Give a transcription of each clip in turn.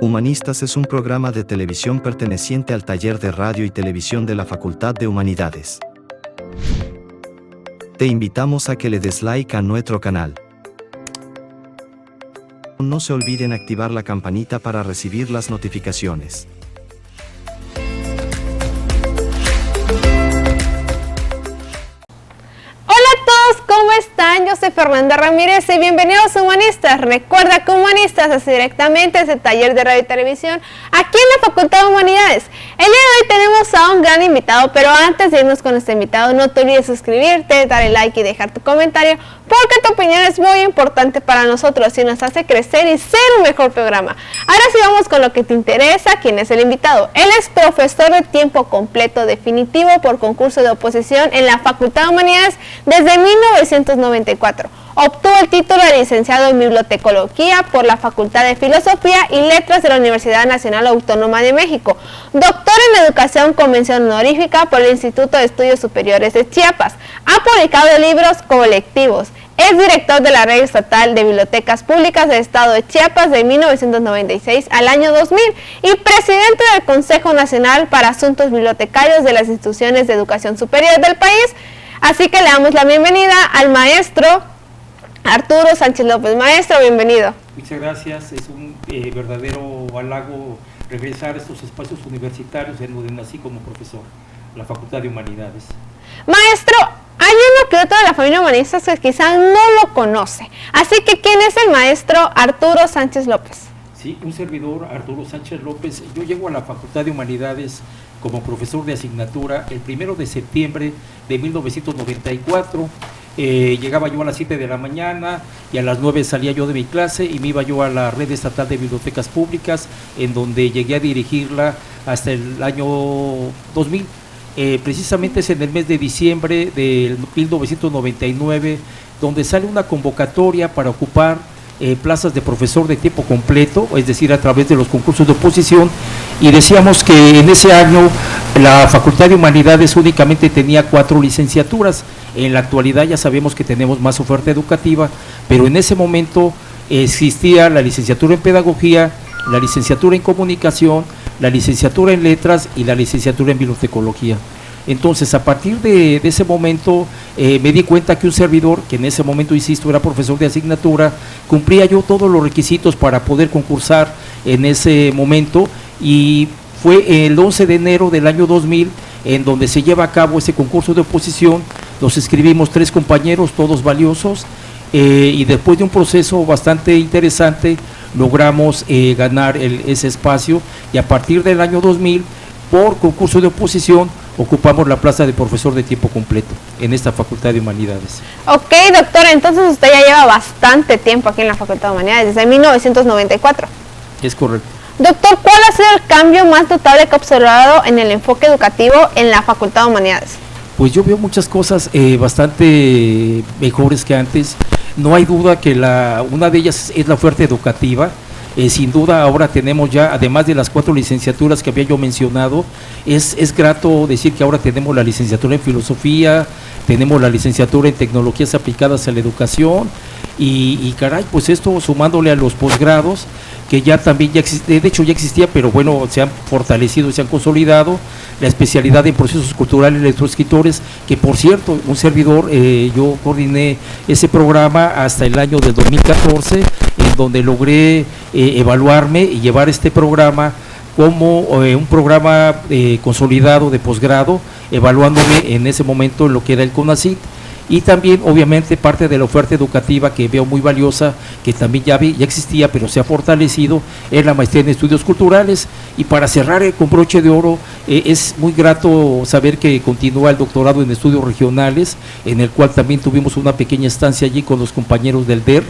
Humanistas es un programa de televisión perteneciente al taller de radio y televisión de la Facultad de Humanidades. Te invitamos a que le des like a nuestro canal. No se olviden activar la campanita para recibir las notificaciones. ¿Cómo están? Yo soy Fernanda Ramírez y bienvenidos a Humanistas. Recuerda que Humanistas es directamente desde el taller de radio y televisión aquí en la Facultad de Humanidades. El día de hoy tenemos a un gran invitado, pero antes de irnos con este invitado no te olvides suscribirte, darle like y dejar tu comentario, porque tu opinión es muy importante para nosotros y nos hace crecer y ser un mejor programa. Ahora sí vamos con lo que te interesa. ¿Quién es el invitado? Él es profesor de tiempo completo definitivo por concurso de oposición en la Facultad de Humanidades desde 1994. Obtuvo el título de licenciado en bibliotecología por la Facultad de Filosofía y Letras de la Universidad Nacional Autónoma de México. Doctor en Educación con mención honorífica por el Instituto de Estudios Superiores de Chiapas. Ha publicado libros colectivos. Es director de la Red Estatal de Bibliotecas Públicas del Estado de Chiapas de 1996 al año 2000 y presidente del Consejo Nacional para Asuntos Bibliotecarios de las Instituciones de Educación Superior del país. Así que le damos la bienvenida al maestro Arturo Sánchez López. Maestro, bienvenido. Muchas gracias. Es un verdadero halago regresar a estos espacios universitarios en donde nací como profesor, la Facultad de Humanidades. Maestro, hay uno que otro de la familia humanista que quizá no lo conoce. Así que, ¿quién es el maestro Arturo Sánchez López? Sí, un servidor, Arturo Sánchez López. Yo llego a la Facultad de Humanidades como profesor de asignatura el 1 de septiembre de 1994. Llegaba yo a las 7 de la mañana y a las 9 salía yo de mi clase y me iba yo a la Red Estatal de Bibliotecas Públicas, en donde llegué a dirigirla hasta el año 2000. Precisamente es en el mes de diciembre de 1999 donde sale una convocatoria para ocupar plazas de profesor de tiempo completo, es decir, a través de los concursos de oposición, y decíamos que en ese año la Facultad de Humanidades únicamente tenía 4 licenciaturas. En la actualidad ya sabemos que tenemos más oferta educativa, pero en ese momento existía la licenciatura en Pedagogía, la licenciatura en Comunicación, la licenciatura en Letras y la licenciatura en Bibliotecología. Entonces, a partir de ese momento, me di cuenta que un servidor, que en ese momento, insisto, era profesor de asignatura, cumplía yo todos los requisitos para poder concursar en ese momento, y fue el 11 de enero del año 2000 en donde se lleva a cabo ese concurso de oposición. Nos inscribimos 3 compañeros, todos valiosos, y después de un proceso bastante interesante, logramos ganar ese espacio, y a partir del año 2000, por concurso de oposición, ocupamos la plaza de profesor de tiempo completo en esta Facultad de Humanidades. Ok, doctor, entonces usted ya lleva bastante tiempo aquí en la Facultad de Humanidades, desde 1994. Es correcto. Doctor, ¿cuál ha sido el cambio más notable que ha observado en el enfoque educativo en la Facultad de Humanidades? Pues yo veo muchas cosas bastante mejores que antes. No hay duda que una de ellas es la oferta educativa. Sin duda ahora tenemos ya, además de las 4 licenciaturas que había yo mencionado, es grato decir que ahora tenemos la licenciatura en Filosofía, tenemos la licenciatura en Tecnologías Aplicadas a la Educación, y caray, pues esto sumándole a los posgrados, que ya también de hecho ya existía, pero bueno, se han fortalecido y se han consolidado, la especialidad en procesos culturales electroescritores, que por cierto, un servidor, yo coordiné ese programa hasta el año del 2014, en donde logré evaluarme y llevar este programa como un programa consolidado de posgrado, evaluándome en ese momento en lo que era el CONACYT, y también obviamente parte de la oferta educativa que veo muy valiosa, que también ya existía pero se ha fortalecido, es la maestría en estudios culturales. Y para cerrar con broche de oro, es muy grato saber que continúa el doctorado en estudios regionales, en el cual también tuvimos una pequeña estancia allí con los compañeros del DER.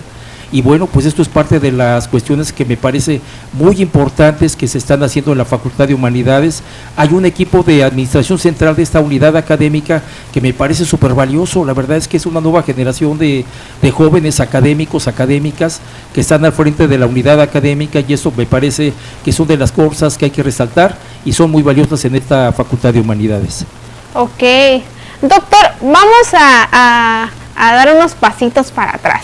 Y bueno, pues esto es parte de las cuestiones que me parece muy importantes que se están haciendo en la Facultad de Humanidades. Hay un equipo de administración central de esta unidad académica que me parece súper valioso. La verdad es que es una nueva generación de jóvenes académicos, académicas, que están al frente de la unidad académica, y eso me parece que son de las cosas que hay que resaltar y son muy valiosas en esta Facultad de Humanidades. Ok, doctor, vamos a dar unos pasitos para atrás.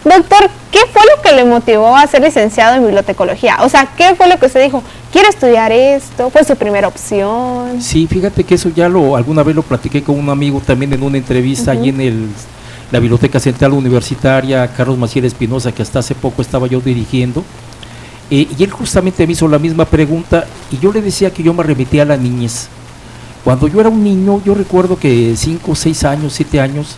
Doctor, ¿qué ¿qué fue lo que le motivó a ser licenciado en bibliotecología? O sea, ¿qué fue lo que usted dijo? Quiero estudiar esto, ¿fue su primera opción? Sí, fíjate que eso ya alguna vez lo platiqué con un amigo también en una entrevista allí en la Biblioteca Central Universitaria, Carlos Maciel Espinosa, que hasta hace poco estaba yo dirigiendo, y él justamente me hizo la misma pregunta, y yo le decía que yo me remitía a la niñez. Cuando yo era un niño, yo recuerdo que 5, 6 años, 7 años,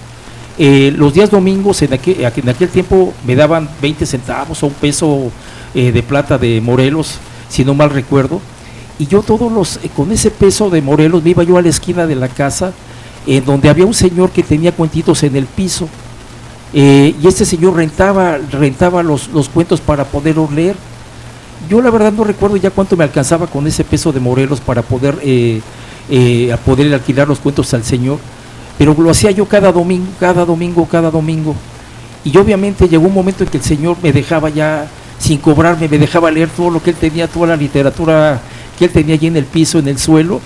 los días domingos en aquel tiempo me daban 20 centavos o un peso de plata de Morelos, si no mal recuerdo, y yo con ese peso de Morelos me iba yo a la esquina de la casa, en donde había un señor que tenía cuentitos en el piso, y este señor rentaba los cuentos para poderlos leer. Yo la verdad no recuerdo ya cuánto me alcanzaba con ese peso de Morelos para poder alquilar los cuentos al señor, pero lo hacía yo cada domingo, y obviamente llegó un momento en que el señor me dejaba ya, sin cobrarme, me dejaba leer todo lo que él tenía, toda la literatura que él tenía allí en el piso, en el suelo,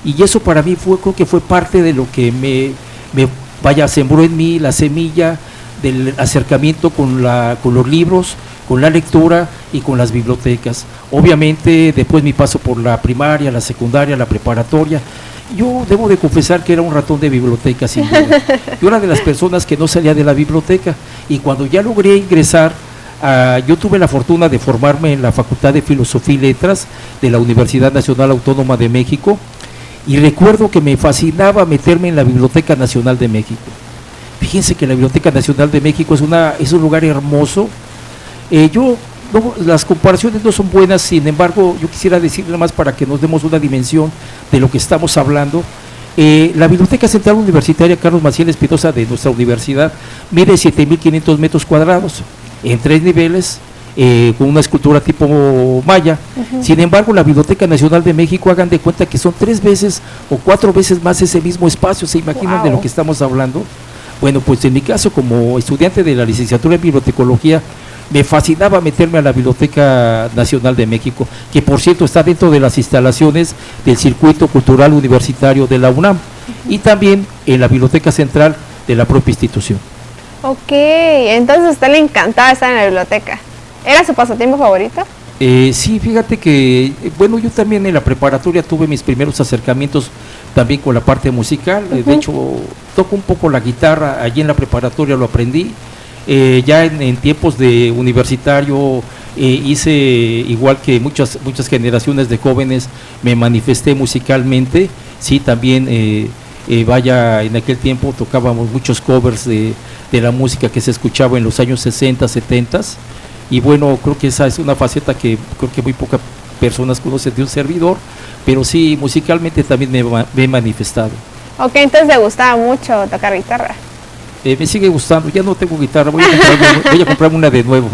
y eso para mí creo que fue parte de lo que sembró en mí la semilla del acercamiento con los libros, con la lectura y con las bibliotecas. Obviamente después mi paso por la primaria, la secundaria, la preparatoria, yo debo de confesar que era un ratón de biblioteca, sin duda. Yo era de las personas que no salía de la biblioteca, y cuando ya logré ingresar, yo tuve la fortuna de formarme en la Facultad de Filosofía y Letras de la Universidad Nacional Autónoma de México, y recuerdo que me fascinaba meterme en la Biblioteca Nacional de México. Fíjense que la Biblioteca Nacional de México es un lugar hermoso. Las comparaciones no son buenas, sin embargo, yo quisiera decir nada más para que nos demos una dimensión de lo que estamos hablando. La Biblioteca Central Universitaria Carlos Maciel Espinosa de nuestra universidad mide 7.500 metros cuadrados, en 3 niveles, con una escultura tipo maya. Sin embargo, la Biblioteca Nacional de México, hagan de cuenta que son 3 veces o 4 veces más ese mismo espacio. ¿Se imaginan de lo que estamos hablando? Bueno, pues en mi caso, como estudiante de la licenciatura en bibliotecología, me fascinaba meterme a la Biblioteca Nacional de México, que por cierto está dentro de las instalaciones del Circuito Cultural Universitario de la UNAM, y también en la Biblioteca Central de la propia institución. Ok, entonces a usted le encantaba estar en la biblioteca. ¿Era su pasatiempo favorito? Sí, fíjate que, bueno, yo también en la preparatoria tuve mis primeros acercamientos también con la parte musical. De hecho, toco un poco la guitarra, allí en la preparatoria lo aprendí. Ya en tiempos de universitario hice, igual que muchas generaciones de jóvenes, me manifesté musicalmente. Sí, también en aquel tiempo tocábamos muchos covers de la música que se escuchaba en los años 60, 70, y bueno, creo que esa es una faceta que creo que muy pocas personas conocen de un servidor, pero sí, musicalmente también me he manifestado. Ok, entonces le gustaba mucho tocar guitarra. Me sigue gustando, ya no tengo guitarra, voy a comprarme una de nuevo.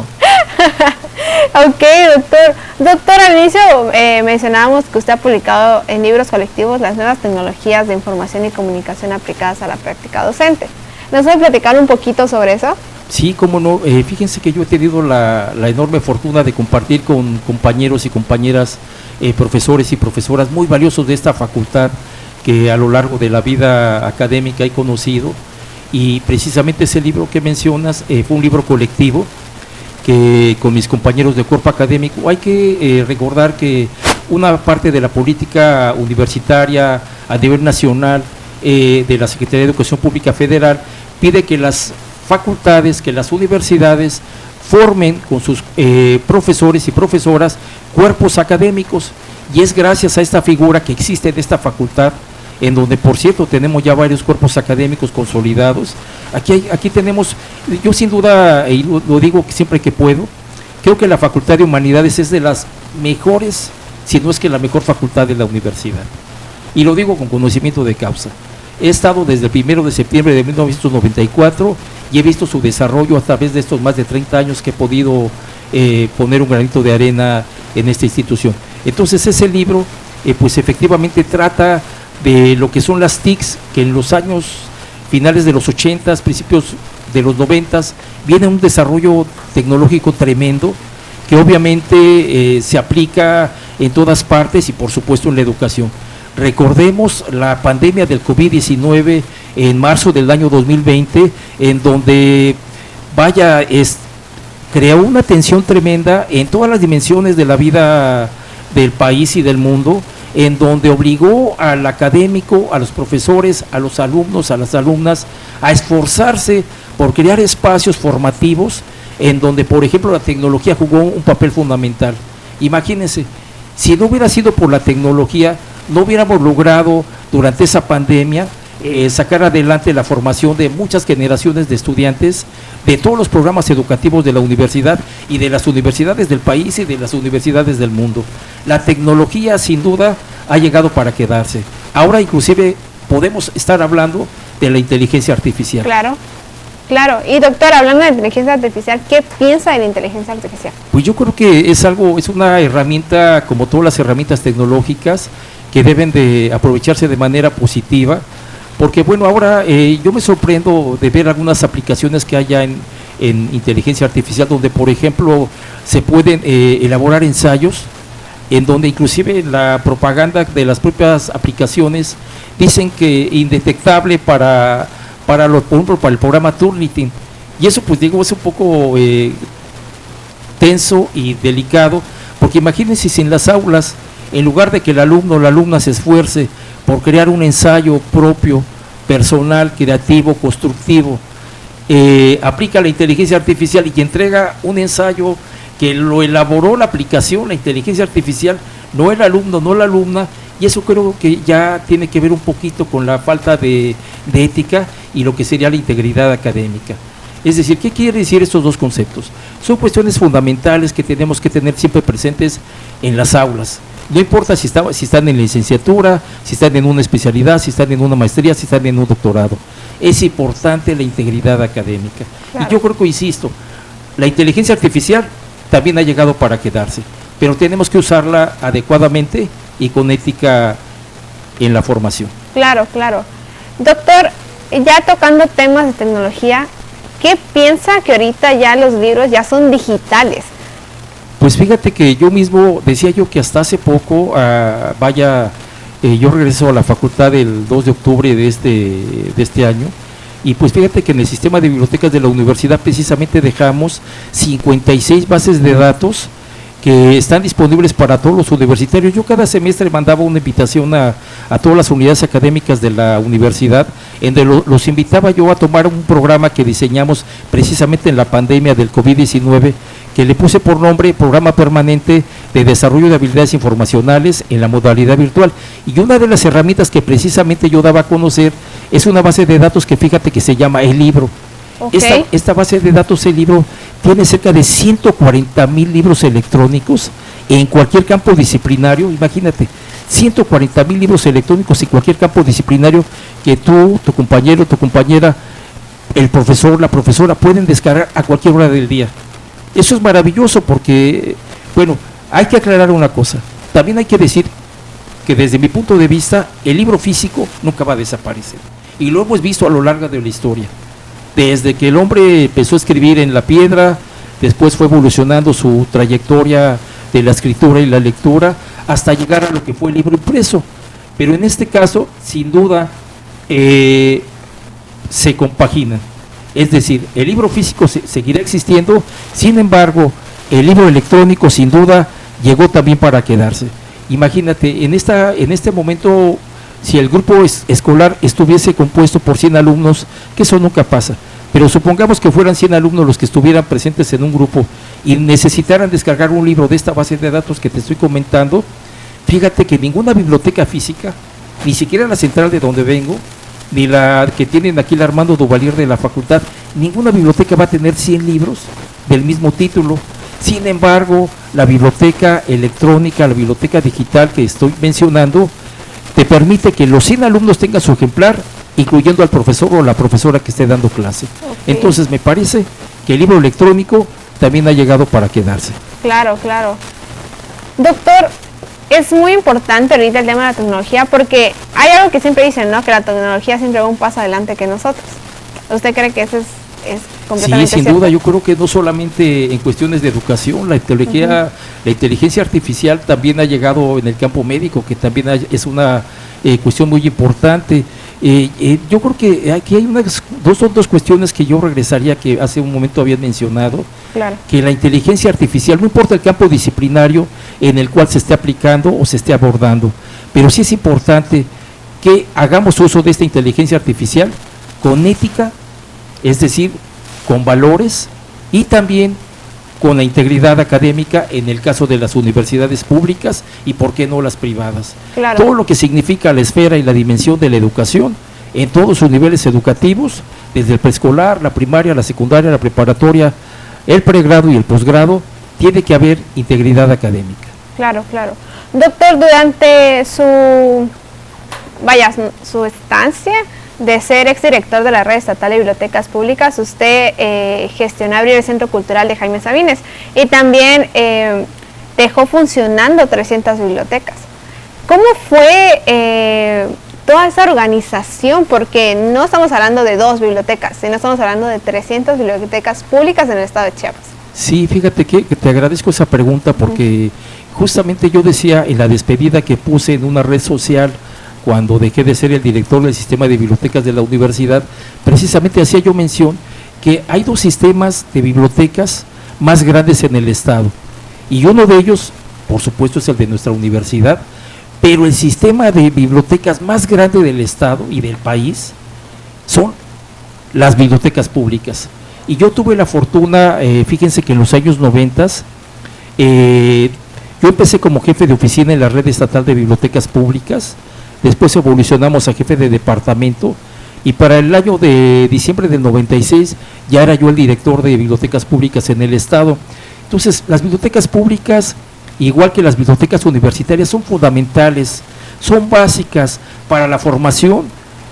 Ok, doctor. Doctor, al inicio mencionábamos que usted ha publicado en libros colectivos las nuevas tecnologías de información y comunicación aplicadas a la práctica docente. ¿Nos puede platicar un poquito sobre eso? Sí, cómo no. Fíjense que yo he tenido la enorme fortuna de compartir con compañeros y compañeras, profesores y profesoras muy valiosos de esta facultad, que a lo largo de la vida académica he conocido. Y precisamente ese libro que mencionas fue un libro colectivo que con mis compañeros de cuerpo académico. Hay que recordar que una parte de la política universitaria a nivel nacional de la Secretaría de Educación Pública Federal pide que las facultades, que las universidades formen con sus profesores y profesoras cuerpos académicos, y es gracias a esta figura que existe en esta facultad, en donde por cierto tenemos ya varios cuerpos académicos consolidados. Aquí tenemos, yo sin duda, y lo digo siempre que puedo, creo que la Facultad de Humanidades es de las mejores, si no es que la mejor facultad de la universidad, y lo digo con conocimiento de causa. He estado desde el 1 de septiembre de 1994 y he visto su desarrollo a través de estos más de 30 años que he podido poner un granito de arena en esta institución. Entonces ese libro pues efectivamente trata de lo que son las TICs, que en los años finales de los 80, principios de los 90, viene un desarrollo tecnológico tremendo, que obviamente se aplica en todas partes y por supuesto en la educación. Recordemos la pandemia del COVID-19 en marzo del año 2020, en donde creó una tensión tremenda en todas las dimensiones de la vida del país y del mundo, en donde obligó al académico, a los profesores, a los alumnos, a las alumnas, a esforzarse por crear espacios formativos en donde, por ejemplo, la tecnología jugó un papel fundamental. Imagínense, si no hubiera sido por la tecnología, no hubiéramos logrado durante esa pandemia sacar adelante la formación de muchas generaciones de estudiantes de todos los programas educativos de la universidad y de las universidades del país y de las universidades del mundo. La tecnología sin duda ha llegado para quedarse. Ahora inclusive podemos estar hablando de la inteligencia artificial. Claro, claro. Y doctor, hablando de inteligencia artificial, ¿qué piensa de la inteligencia artificial? Pues yo creo que es una herramienta como todas las herramientas tecnológicas que deben de aprovecharse de manera positiva. Porque bueno, ahora yo me sorprendo de ver algunas aplicaciones que hay ya en inteligencia artificial, donde por ejemplo se pueden elaborar ensayos, en donde inclusive la propaganda de las propias aplicaciones dicen que indetectable por ejemplo, para el programa Turnitin. Y eso pues digo, es un poco tenso y delicado, porque imagínense si en las aulas, en lugar de que el alumno o la alumna se esfuerce por crear un ensayo propio, personal, creativo, constructivo, aplica la inteligencia artificial y entrega un ensayo que lo elaboró la aplicación, la inteligencia artificial, no el alumno, no la alumna, y eso creo que ya tiene que ver un poquito con la falta de ética y lo que sería la integridad académica. Es decir, ¿qué quiere decir estos dos conceptos? Son cuestiones fundamentales que tenemos que tener siempre presentes en las aulas. No importa si están en licenciatura, si están en una especialidad, si están en una maestría, si están en un doctorado. Es importante la integridad académica. Claro. Y yo creo que, insisto, la inteligencia artificial también ha llegado para quedarse, pero tenemos que usarla adecuadamente y con ética en la formación. Claro, claro. Doctor, ya tocando temas de tecnología, ¿qué piensa que ahorita ya los libros ya son digitales? Pues fíjate que yo mismo decía yo que hasta hace poco, yo regreso a la facultad el 2 de octubre de este año, y pues fíjate que en el sistema de bibliotecas de la universidad precisamente dejamos 56 bases de datos que están disponibles para todos los universitarios. Yo cada semestre mandaba una invitación a todas las unidades académicas de la universidad, en donde los invitaba yo a tomar un programa que diseñamos precisamente en la pandemia del COVID-19, que le puse por nombre Programa Permanente de Desarrollo de Habilidades Informacionales en la modalidad virtual. Y una de las herramientas que precisamente yo daba a conocer es una base de datos que fíjate que se llama El Libro. Okay. Esta base de datos, El Libro, tiene cerca de 140,000 libros electrónicos en cualquier campo disciplinario. Imagínate, 140,000 libros electrónicos en cualquier campo disciplinario que tú, tu compañero, tu compañera, el profesor, la profesora pueden descargar a cualquier hora del día. Eso es maravilloso porque, bueno, hay que aclarar una cosa. También hay que decir que desde mi punto de vista, el libro físico nunca va a desaparecer. Y lo hemos visto a lo largo de la historia. Desde que el hombre empezó a escribir en la piedra, después fue evolucionando su trayectoria de la escritura y la lectura, hasta llegar a lo que fue el libro impreso. Pero en este caso, sin duda, se compaginan. Es decir, el libro físico seguirá existiendo, sin embargo, el libro electrónico sin duda llegó también para quedarse. Imagínate, en este momento, si el grupo escolar estuviese compuesto por 100 alumnos, que eso nunca pasa, pero supongamos que fueran 100 alumnos los que estuvieran presentes en un grupo y necesitaran descargar un libro de esta base de datos que te estoy comentando, fíjate que ninguna biblioteca física, ni siquiera la central de donde vengo, ni la que tienen aquí el Armando Duvalier de la facultad, ninguna biblioteca va a tener 100 libros del mismo título. Sin embargo, la biblioteca electrónica, la biblioteca digital que estoy mencionando, te permite que los 100 alumnos tengan su ejemplar, incluyendo al profesor o la profesora que esté dando clase. Okay. Entonces me parece que el libro electrónico también ha llegado para quedarse. Claro, claro. Doctor, es muy importante ahorita el tema de la tecnología, porque hay algo que siempre dicen, ¿no? Que la tecnología siempre va un paso adelante que nosotros. ¿Usted cree que eso es completamente Sí, sin cierto? duda, yo creo que no solamente en cuestiones de educación, la inteligencia artificial también ha llegado en el campo médico, que también es una cuestión muy importante. Yo creo que aquí hay dos cuestiones que yo regresaría, que hace un momento habían mencionado, Claro. que la inteligencia artificial, no importa el campo disciplinario en el cual se esté aplicando o se esté abordando, pero sí es importante que hagamos uso de esta inteligencia artificial con ética, es decir, con valores y también con la integridad académica en el caso de las universidades públicas y por qué no las privadas. Claro. Todo lo que significa la esfera y la dimensión de la educación en todos sus niveles educativos, desde el preescolar, la primaria, la secundaria, la preparatoria, el pregrado y el posgrado, tiene que haber integridad académica. Claro, claro. Doctor, durante su estancia de ser exdirector de la Red Estatal de Bibliotecas Públicas, usted gestionó abrir el Centro Cultural de Jaime Sabines y también dejó funcionando 300 bibliotecas. ¿Cómo fue toda esa organización? Porque no estamos hablando de 2 bibliotecas, sino estamos hablando de 300 bibliotecas públicas en el estado de Chiapas. Sí, fíjate que te agradezco esa pregunta porque justamente yo decía en la despedida que puse en una red social cuando dejé de ser el director del sistema de bibliotecas de la universidad, precisamente hacía yo mención que hay 2 sistemas de bibliotecas más grandes en el estado y uno de ellos, por supuesto, es el de nuestra universidad, pero el sistema de bibliotecas más grande del estado y del país son las bibliotecas públicas. Y yo tuve la fortuna, fíjense que en los años 90, yo empecé como jefe de oficina en la Red Estatal de Bibliotecas Públicas, después evolucionamos a jefe de departamento y para el año de diciembre del 96 ya era yo el director de bibliotecas públicas en el estado. Entonces, las bibliotecas públicas, igual que las bibliotecas universitarias, son fundamentales, son básicas para la formación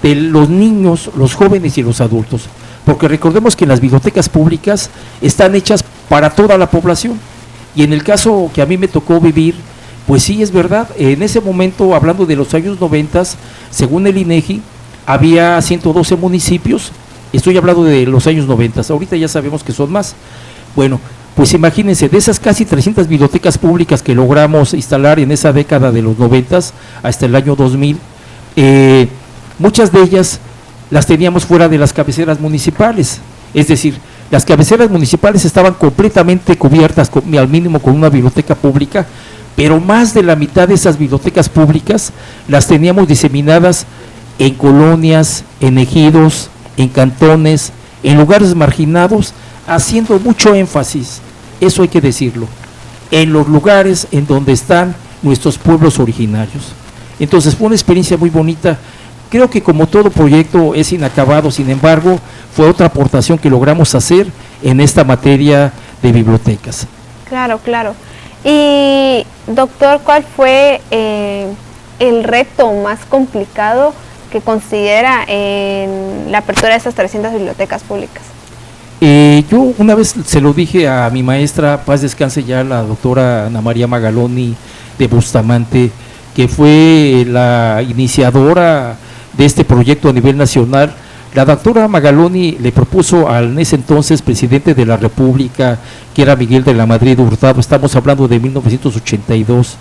de los niños, los jóvenes y los adultos, porque recordemos que las bibliotecas públicas están hechas para toda la población y en el caso que a mí me tocó vivir, pues sí, es verdad, en ese momento, hablando de los años 90, según el INEGI, había 112 municipios, estoy hablando de los años 90, ahorita ya sabemos que son más. Bueno, pues imagínense, de esas casi 300 bibliotecas públicas que logramos instalar en esa década de los 90 hasta el año 2000, muchas de ellas las teníamos fuera de las cabeceras municipales, es decir, las cabeceras municipales estaban completamente cubiertas, al mínimo con una biblioteca pública, pero más de la mitad de esas bibliotecas públicas las teníamos diseminadas en colonias, en ejidos, en cantones, en lugares marginados, haciendo mucho énfasis, eso hay que decirlo, en los lugares en donde están nuestros pueblos originarios. Entonces fue una experiencia muy bonita. Creo que como todo proyecto es inacabado, sin embargo, fue otra aportación que logramos hacer en esta materia de bibliotecas. Claro, claro. Y doctor, ¿cuál fue el reto más complicado que considera en la apertura de estas 300 bibliotecas públicas? Yo una vez se lo dije a mi maestra, paz descanse ya, la doctora Ana María Magaloni de Bustamante, que fue la iniciadora de este proyecto a nivel nacional. La doctora Magaloni le propuso al en ese entonces presidente de la República, que era Miguel de la Madrid Hurtado, estamos hablando de 1982,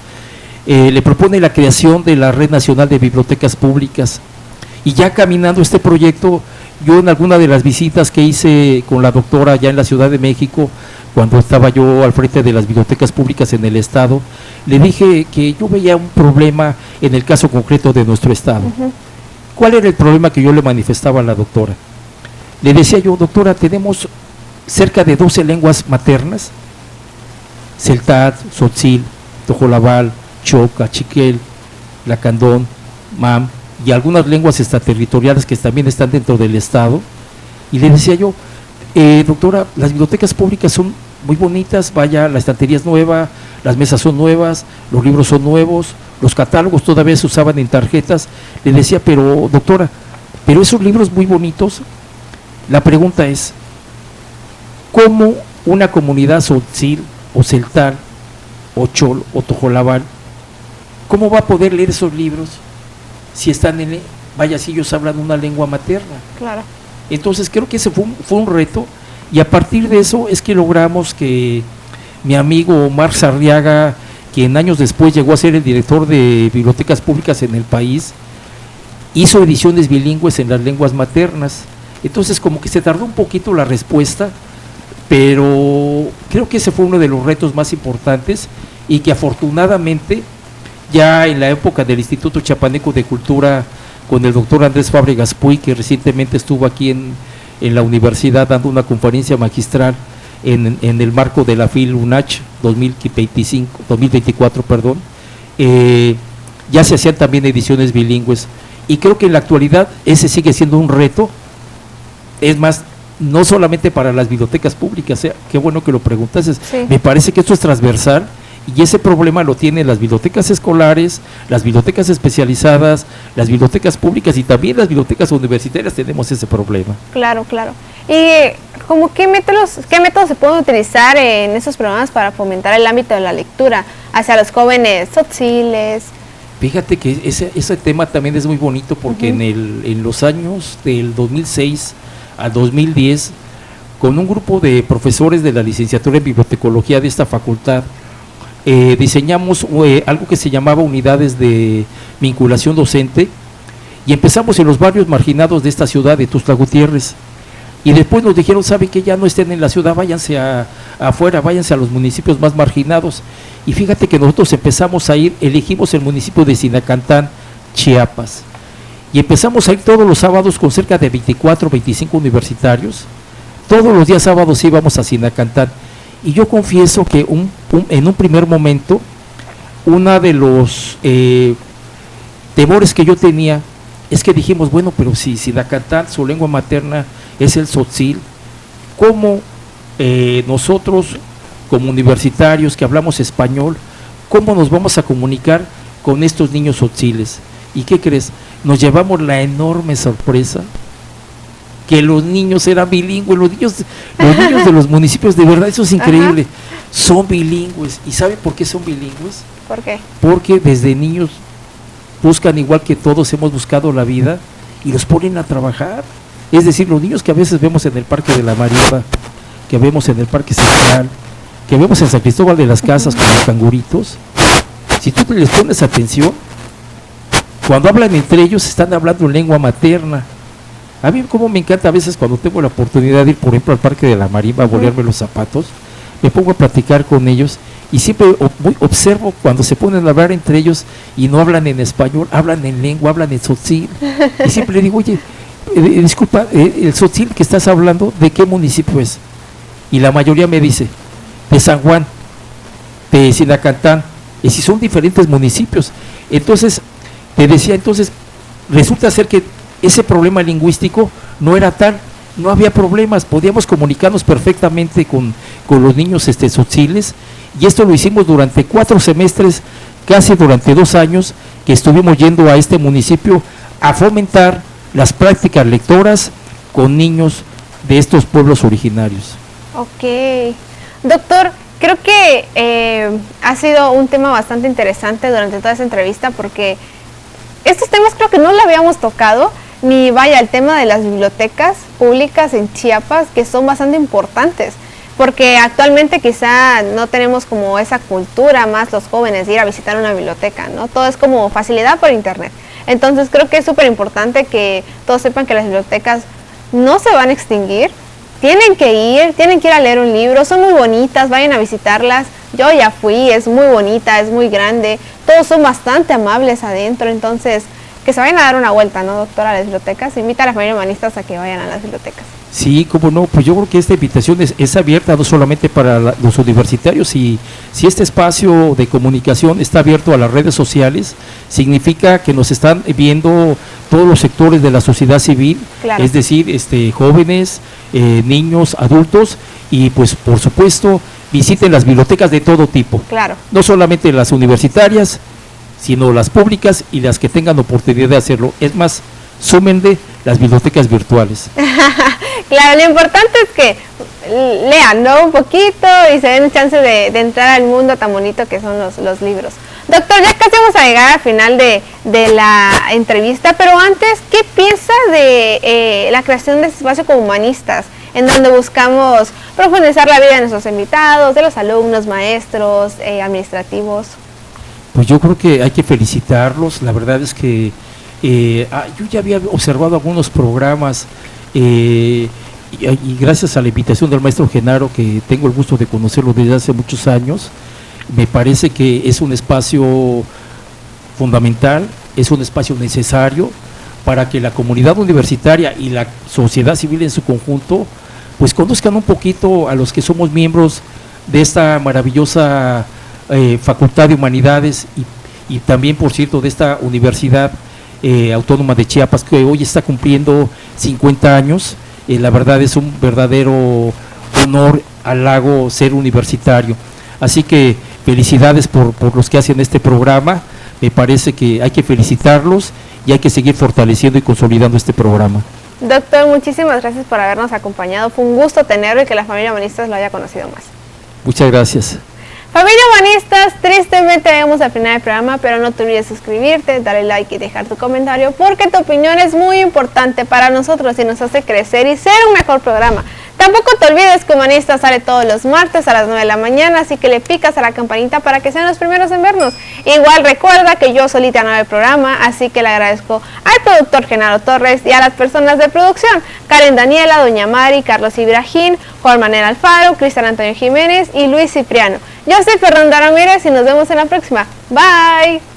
le propone la creación de la Red Nacional de Bibliotecas Públicas. Y ya caminando este proyecto, yo en alguna de las visitas que hice con la doctora ya en la Ciudad de México, cuando estaba yo al frente de las bibliotecas públicas en el estado, le dije que yo veía un problema en el caso concreto de nuestro estado. ¿Cuál era el problema que yo le manifestaba a la doctora? Le decía yo, doctora, tenemos cerca de 12 lenguas maternas, Celtat, Tzotzil, Tojolabal, Choca, Chiquel, Lacandón, Mam, y algunas lenguas extraterritoriales que también están dentro del estado, y le decía yo, doctora, las bibliotecas públicas son muy bonitas, vaya, la estantería es nueva, las mesas son nuevas, los libros son nuevos, los catálogos todavía se usaban en tarjetas. Le decía, pero doctora, pero esos libros muy bonitos, la pregunta es, ¿cómo una comunidad Tzotzil o Celtal o Chol o Tojolabal, cómo va a poder leer esos libros si están en, vaya, si ellos hablan una lengua materna? Claro. Entonces creo que ese fue un reto, y a partir de eso es que logramos que mi amigo Omar Sarriaga, quien años después llegó a ser el director de bibliotecas públicas en el país, hizo ediciones bilingües en las lenguas maternas. Entonces como que se tardó un poquito la respuesta, pero creo que ese fue uno de los retos más importantes y que afortunadamente ya en la época del Instituto Chiapaneco de Cultura con el doctor Andrés Fábregas Puy, que recientemente estuvo aquí en la universidad dando una conferencia magistral en el marco de la FIL UNACH 2024, ya se hacían también ediciones bilingües, y creo que en la actualidad ese sigue siendo un reto. Es más, no solamente para las bibliotecas públicas, qué bueno que lo preguntas, sí. Me parece que esto es transversal, y ese problema lo tienen las bibliotecas escolares, las bibliotecas especializadas, las bibliotecas públicas y también las bibliotecas universitarias tenemos ese problema. Claro, claro. ¿Y como qué métodos se pueden utilizar en esos programas para fomentar el ámbito de la lectura hacia los jóvenes tzotziles? Fíjate que ese tema también es muy bonito porque en los años del 2006 al 2010, con un grupo de profesores de la licenciatura en bibliotecología de esta facultad, diseñamos algo que se llamaba unidades de vinculación docente, y empezamos en los barrios marginados de esta ciudad de Tuxtla Gutiérrez, y después nos dijeron, saben que ya no estén en la ciudad, váyanse afuera, váyanse a los municipios más marginados. Y fíjate que nosotros empezamos a ir, elegimos el municipio de Sinacantán, Chiapas, y empezamos a ir todos los sábados con cerca de 24, 25 universitarios. Todos los días sábados íbamos a Sinacantán, y yo confieso que en un primer momento, uno de los temores que yo tenía es que dijimos, bueno, pero si Sinacantán, su lengua materna es el tzotzil, ¿cómo nosotros como universitarios que hablamos español, cómo nos vamos a comunicar con estos niños tzotziles? ¿Y qué crees? Nos llevamos la enorme sorpresa que los niños eran bilingües, los niños de los municipios, de verdad, eso es increíble. Ajá. Son bilingües. ¿Y saben por qué son bilingües? ¿Por qué? Porque desde niños buscan, igual que todos hemos buscado la vida, y los ponen a trabajar. Es decir, los niños que a veces vemos en el Parque de la Marimba, que vemos en el Parque Central, que vemos en San Cristóbal de las Casas con los canguritos, si tú les pones atención, cuando hablan entre ellos están hablando en lengua materna. A mí como me encanta a veces cuando tengo la oportunidad de ir, por ejemplo, al Parque de la Marimba a bolearme los zapatos, me pongo a platicar con ellos y siempre observo cuando se ponen a hablar entre ellos y no hablan en español, hablan en lengua, hablan en tzotzil, y siempre le digo, oye, disculpa, el tzotzil que estás hablando, ¿de qué municipio es? Y la mayoría me dice, de San Juan, de Sinacantán, y si son diferentes municipios. Entonces, te decía, resulta ser que ese problema lingüístico no era tal, no había problemas, podíamos comunicarnos perfectamente con los niños tzotziles, y esto lo hicimos durante 4 semestres, casi durante 2 años, que estuvimos yendo a este municipio a fomentar las prácticas lectoras con niños de estos pueblos originarios. Ok. Doctor, creo que ha sido un tema bastante interesante durante toda esa entrevista, porque estos temas creo que no lo habíamos tocado, ni vaya el tema de las bibliotecas públicas en Chiapas, que son bastante importantes, porque actualmente quizá no tenemos como esa cultura más los jóvenes de ir a visitar una biblioteca, ¿no? Todo es como facilidad por internet. Entonces creo que es súper importante que todos sepan que las bibliotecas no se van a extinguir, tienen que ir a leer un libro, son muy bonitas, vayan a visitarlas. Yo ya fui, es muy bonita, es muy grande, todos son bastante amables adentro, entonces que se vayan a dar una vuelta, ¿no, doctora, a las bibliotecas? Invita a las familias humanistas a que vayan a las bibliotecas. Sí, cómo no, pues yo creo que esta invitación es abierta no solamente para los universitarios, y si este espacio de comunicación está abierto a las redes sociales, significa que nos están viendo todos los sectores de la sociedad civil, claro. Es decir, jóvenes, niños, adultos, y pues por supuesto visiten las bibliotecas de todo tipo, claro. No solamente las universitarias, sino las públicas y las que tengan oportunidad de hacerlo. Es más, súmenle las bibliotecas virtuales. Claro, lo importante es que lean, ¿no? Un poquito y se den chance de entrar al mundo tan bonito que son los libros. Doctor, ya casi vamos a llegar al final de la entrevista, pero antes, ¿qué piensa de la creación de este espacio como humanistas, en donde buscamos profundizar la vida de nuestros invitados, de los alumnos, maestros, administrativos? Pues yo creo que hay que felicitarlos. La verdad es que Yo ya había observado algunos programas y gracias a la invitación del maestro Genaro, que tengo el gusto de conocerlo desde hace muchos años, me parece que es un espacio fundamental, es un espacio necesario para que la comunidad universitaria y la sociedad civil en su conjunto pues conozcan un poquito a los que somos miembros de esta maravillosa Facultad de Humanidades y también, por cierto, de esta Universidad Autónoma de Chiapas, que hoy está cumpliendo 50 años. La verdad es un verdadero honor, halago ser universitario. Así que felicidades por los que hacen este programa. Me parece que hay que felicitarlos y hay que seguir fortaleciendo y consolidando este programa. Doctor, muchísimas gracias por habernos acompañado. Fue un gusto tenerlo y que la familia Humanistas lo haya conocido más. Muchas gracias. Familia Humanistas, tristemente llegamos al final del programa, pero no te olvides suscribirte, darle like y dejar tu comentario, porque tu opinión es muy importante para nosotros y nos hace crecer y ser un mejor programa. Tampoco te olvides que Humanistas sale todos los martes a las 9 de la mañana, así que le picas a la campanita para que sean los primeros en vernos. Igual recuerda que yo solita no hago el programa, así que le agradezco al productor Genaro Torres y a las personas de producción, Karen Daniela, Doña Mari, Carlos Ibrahim, Juan Manuel Alfaro, Cristian Antonio Jiménez y Luis Cipriano. Yo soy Fernanda Ramírez y nos vemos en la próxima. Bye.